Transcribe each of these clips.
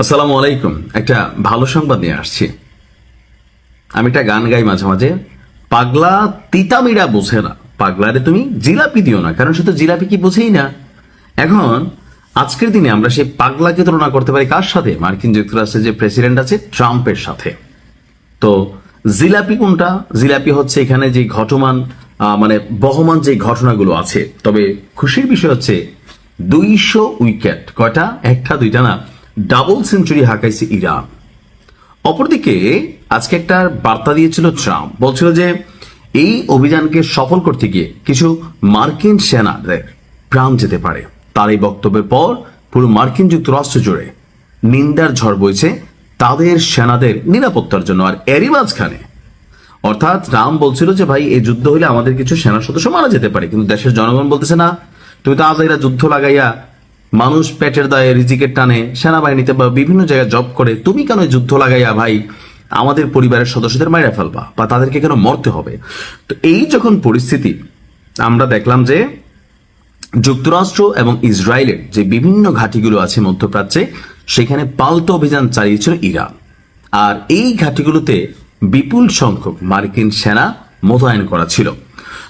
আসসালামু আলাইকুম। একটা ভালো সংবাদ নিয়ে আসছি। আমি একটা গান গাই মাঝে মাঝে, পাগলা তিতামিরা বোঝে না, পাগলারে তুমি জিলাপি দিও না, কারণ সে তো জিলাপি কি বোঝেই না। এখন আজকের দিনে আমরা সেই পাগলাকে তুলনা করতে পারি কার সাথে? মার্কিন যুক্তরাষ্ট্রের যে প্রেসিডেন্ট আছে ট্রাম্পের সাথে। তো জিলাপি কোনটা? জিলাপি হচ্ছে এখানে যে ঘটমান মানে বহমান যে ঘটনাগুলো আছে। তবে খুশির বিষয় হচ্ছে 200 উইকেট, কয়টা? একটা দুইটা না, ডাবল সেঞ্চুরি হাঁকাইছে ইরান। অপরদিকে আজকে একটা বার্তা দিয়েছিল ট্রাম্প, বলছিল যে এই অভিযানকে সফল করতে গিয়ে কিছু মার্কিন সেনাদের প্রাণ যেতে পারে। তার এই বক্তব্যের পর পুরো মার্কিন যুক্তরাষ্ট্র জুড়ে নিন্দার ঝড় বইছে তাদের সেনাদের নিরাপত্তার জন্য। আর এরই মাঝখানে অর্থাৎ ট্রাম্প বলছিল যে ভাই এই যুদ্ধ হলে আমাদের কিছু সেনা সদস্য মারা যেতে পারে, কিন্তু দেশের জনগণ বলতেছে না, তুমি তো আজাইরা যুদ্ধ লাগাইয়া মানুষ পেটের দায়ে রিজিকের টানে সেনাবাহিনীতে বা বিভিন্ন জায়গায় জব করে, তুমি কেন যুদ্ধ লাগাইয়া ভাই আমাদের পরিবারের সদস্যদের মাইরা ফেলবা বা তাদেরকে কেন মরতে হবে? তো এই যখন পরিস্থিতি, আমরা দেখলাম যে যুক্তরাষ্ট্র এবং ইসরায়েলের যে বিভিন্ন ঘাঁটিগুলো আছে মধ্যপ্রাচ্যে, সেখানে পাল্টা অভিযান চালিয়েছিল ইরান। আর এই ঘাঁটিগুলোতে বিপুল সংখ্যক মার্কিন সেনা মোতায়েন করা ছিল।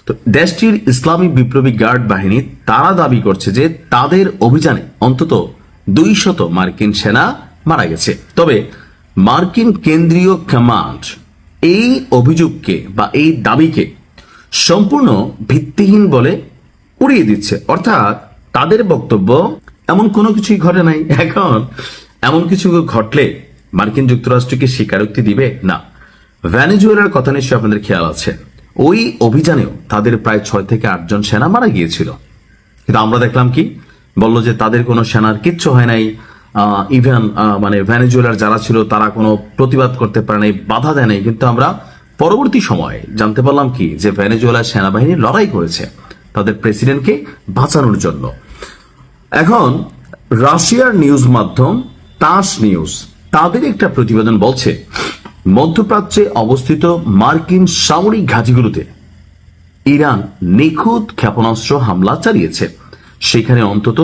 তো দেশটির ইসলামী বিপ্লবী গার্ড বাহিনী তারা দাবি করছে যে তাদের অভিযানে অন্তত 200 মার্কিন সেনা মারা গেছে। তবে মার্কিন কেন্দ্রীয় কমান্ড এই অভিযোগকে বা এই দাবিকে সম্পূর্ণ ভিত্তিহীন বলে উড়িয়ে দিচ্ছে। অর্থাৎ তাদের বক্তব্য এমন কোনো কিছুই ঘটে নাই। এখন এমন কিছু ঘটলে মার্কিন যুক্তরাষ্ট্রকে স্বীকারোক্তি দিবে না। ভেনেজুয়েলার কথা নিশ্চয়ই আপনাদের খেয়াল আছে, ওই অভিযানেও তাদের প্রায় 6 থেকে 8 জন সেনা মারা গিয়েছিল। কিন্তু আমরা দেখলাম কি বললো যে তাদের কোনো সেনার কিচ্ছু হয় নাই। ইভেন মানে ভেনেজুয়েলার যারা ছিল তারা কোনো প্রতিবাদ করতে পারে নাই, বাধা দেয় নাই। কিন্তু আমরা পরবর্তী সময়ে জানতে পারলাম কি যে ভেনেজুয়েলার সেনাবাহিনী লড়াই করেছে তাদের প্রেসিডেন্টকে বাঁচানোর জন্য। এখন রাশিয়ার নিউজ মাধ্যম তাস নিউজ তাদের একটা প্রতিবেদন বলছে মধ্যপ্রাচ্যে অবস্থিত মার্কিন সামরিক ঘাঁটিগুলোতে ইরান নিখুঁত ক্ষেপণাস্ত্র হামলা চালিয়েছে। সেখানে অন্তত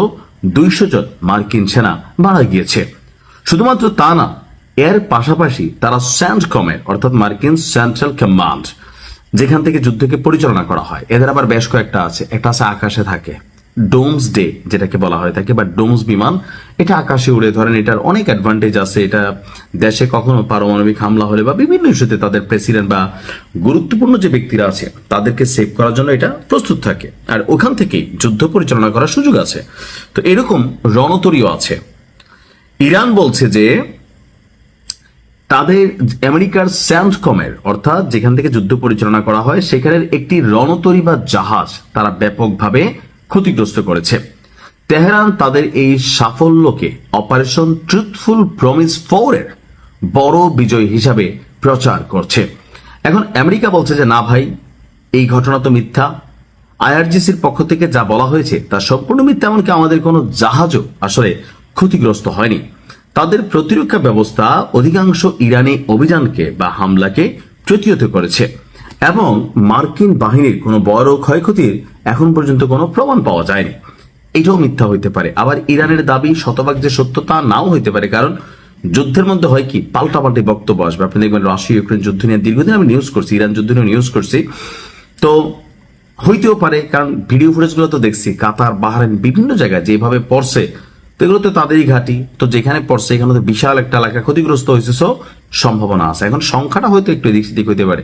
200 জন মার্কিন সেনা মারা গিয়েছে। শুধুমাত্র তা না, এর পাশাপাশি তারা স্যান্ডকমের অর্থাৎ মার্কিন সেন্ট্রাল কমান্ড, যেখান থেকে যুদ্ধকে পরিচালনা করা হয়, এদের আবার বেশ কয়েকটা আছে। একটা আছে আকাশে থাকে, ডোমস ডে যেটাকে বলা হয় থাকে, বা ডোমস বিমান, এটা আকাশে উড়ে। ধরেন এটার অনেক অ্যাডভান্টেজ আছে। এটা দেশে কখনো পারমাণবিক হামলা হলে বা বিভিন্ন ইস্যুতে তাদের প্রেসিডেন্ট বা গুরুত্বপূর্ণ যে ব্যক্তিরা আছে তাদেরকে সেভ করার জন্য এটা প্রস্তুত থাকে, আর ওখান থেকেই যুদ্ধ পরিচালনা করার সুযোগ আছে। তো এরকম রণতরীও আছে। ইরান বলছে যে তাদের আমেরিকার স্যান্ডকমের অর্থাৎ যেখান থেকে যুদ্ধ পরিচালনা করা হয় সেখানের একটি রণতরী বা জাহাজ তারা ব্যাপকভাবে ক্ষতিগ্রস্ত করেছে। তেহরান তাদের এই সাফল্যকে অপারেশন ট্রুথফুল প্রমিস 4 এর বড় বিজয় হিসাবে প্রচার করছে। এখন আমেরিকা বলছে যে না ভাই, এই ঘটনা তো মিথ্যা। আইআরজিসির পক্ষ থেকে যা বলা হয়েছে তা সম্পূর্ণ মিথ্যা, এমনকি আমাদের কোনো জাহাজও আসলে ক্ষতিগ্রস্ত হয়নি। তাদের প্রতিরক্ষা ব্যবস্থা অধিকাংশ ইরানি অভিযানকে বা হামলাকে প্রতিহত করেছে এবং মার্কিন বাহিনীর কোনো বড় ক্ষয়ক্ষতির এখন পর্যন্ত কোনো প্রমাণ পাওয়া যায়নি। এটাও মিথ্যা হইতে পারে। আবার ইরানের দাবি শতভাগ যে সত্য তা নাও হইতে পারে, কারণ যুদ্ধের মধ্যে হয় কি পাল্টাপাল্টি বক্তব্য আসবে। আপনি দেখবেন রাশিয়া ইউক্রেন যুদ্ধ নিয়ে দীর্ঘদিন আমি নিউজ করছি, ইরান যুদ্ধ নিয়ে নিউজ করছি, তো হইতেও পারে। কারণ ভিডিও ফুটেজগুলো তো দেখছি কাতার, বাহরাইন, বিভিন্ন জায়গায় যেভাবে পড়ছে, তো এগুলো তো তাদেরই ঘাঁটি। তো যেখানে পড়ছে এখানে তো বিশাল একটা এলাকা ক্ষতিগ্রস্ত হয়েছে, সো সম্ভাবনা আছে। এখন সংখ্যাটা হয়তো একটু এদিক সেদিক হইতে পারে।